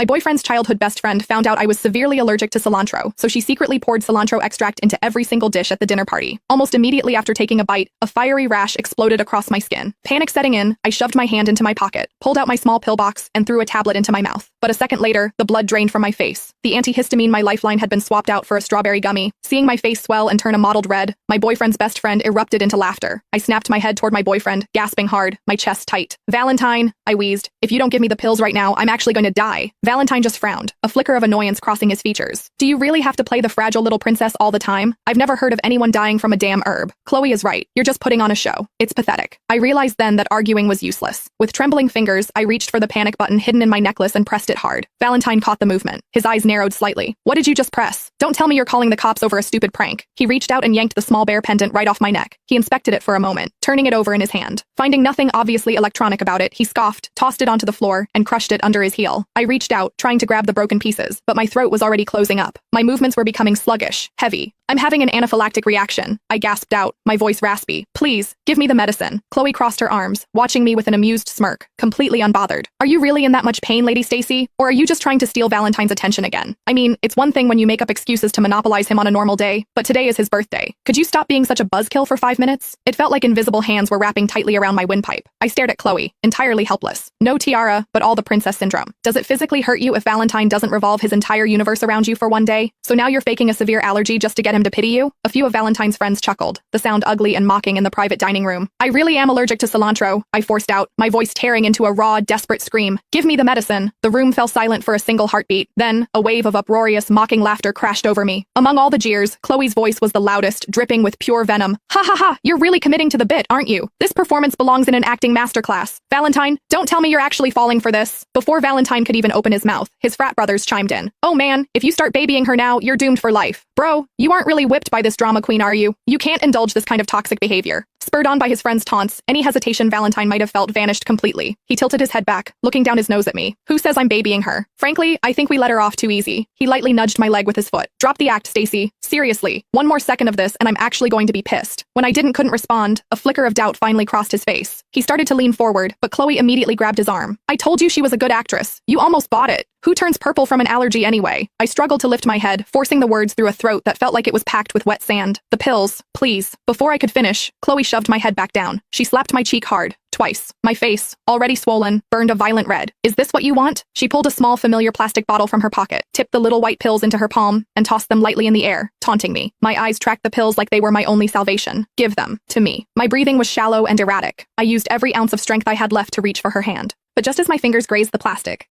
My boyfriend's childhood best friend found out I was severely allergic to cilantro, so she secretly poured cilantro extract into every single dish at the dinner party. Almost immediately after taking a bite, a fiery rash exploded across my skin. Panic setting in, I shoved my hand into my pocket, pulled out my small pill box, and threw a tablet into my mouth. But a second later, the blood drained from my face. The antihistamine my lifeline had been swapped out for a strawberry gummy. Seeing my face swell and turn a mottled red, my boyfriend's best friend erupted into laughter. I snapped my head toward my boyfriend, gasping hard, my chest tight. "Valentine," I wheezed. "If you don't give me the pills right now, I'm actually going to die." Valentine just frowned, a flicker of annoyance crossing his features. "Do you really have to play the fragile little princess all the time? I've never heard of anyone dying from a damn herb. Chloe is right. You're just putting on a show. It's pathetic." I realized then that arguing was useless. With trembling fingers, I reached for the panic button hidden in my necklace and pressed it hard. Valentine caught the movement. His eyes narrowed slightly. "What did you just press? Don't tell me you're calling the cops over a stupid prank." He reached out and yanked the small bear pendant right off my neck. He inspected it for a moment, turning it over in his hand. Finding nothing obviously electronic about it, he scoffed, tossed it onto the floor, and crushed it under his heel. I reached out, trying to grab the broken pieces, but my throat was already closing up. My movements were becoming sluggish, heavy. "I'm having an anaphylactic reaction," I gasped out, my voice raspy. "Please, give me the medicine." Chloe crossed her arms, watching me with an amused smirk, completely unbothered. "Are you really in that much pain, Lady Stacy? Or are you just trying to steal Valentine's attention again? I mean, it's one thing when you make up excuses to monopolize him on a normal day, but today is his birthday. Could you stop being such a buzzkill for 5 minutes?" It felt like invisible hands were wrapping tightly around my windpipe. I stared at Chloe, entirely helpless. No tiara, but all the princess syndrome. Does it physically hurt you if Valentine doesn't revolve his entire universe around you for one day? So now you're faking a severe allergy just to get him to pity you? A few of Valentine's friends chuckled, the sound ugly and mocking in the private dining room. "I really am allergic to cilantro," I forced out, my voice tearing into a raw, desperate scream. "Give me the medicine." The room fell silent for a single heartbeat. Then, a wave of uproarious, mocking laughter crashed over me. Among all the jeers, Chloe's voice was the loudest, dripping with pure venom. "Ha ha ha, you're really committing to the bit, aren't you? This performance belongs in an acting masterclass. Valentine, don't tell me you're actually falling for this." Before Valentine could even open his mouth, his frat brothers chimed in. "Oh man, if you start babying her now, you're doomed for life. Bro, you aren't really whipped by this drama queen, are you? You can't indulge this kind of toxic behavior." Spurred on by his friend's taunts, any hesitation Valentine might have felt vanished completely. He tilted his head back, looking down his nose at me. "Who says I'm babying her? Frankly, I think we let her off too easy." He lightly nudged my leg with his foot. "Drop the act, Stacy. Seriously, one more second of this and I'm actually going to be pissed." When I couldn't respond, a flicker of doubt finally crossed his face. He started to lean forward, but Chloe immediately grabbed his arm. "I told you she was a good actress. You almost bought it. Who turns purple from an allergy anyway?" I struggled to lift my head, forcing the words through a throat that felt like it was packed with wet sand. "The pills, please." Before I could finish, Chloe shoved my head back down. She slapped my cheek hard. Twice. My face, already swollen, burned a violent red. "Is this what you want?" She pulled a small familiar plastic bottle from her pocket, tipped the little white pills into her palm, and tossed them lightly in the air, taunting me. My eyes tracked the pills like they were my only salvation. "Give them to me." My breathing was shallow and erratic. I used every ounce of strength I had left to reach for her hand. But just as my fingers grazed the plastic,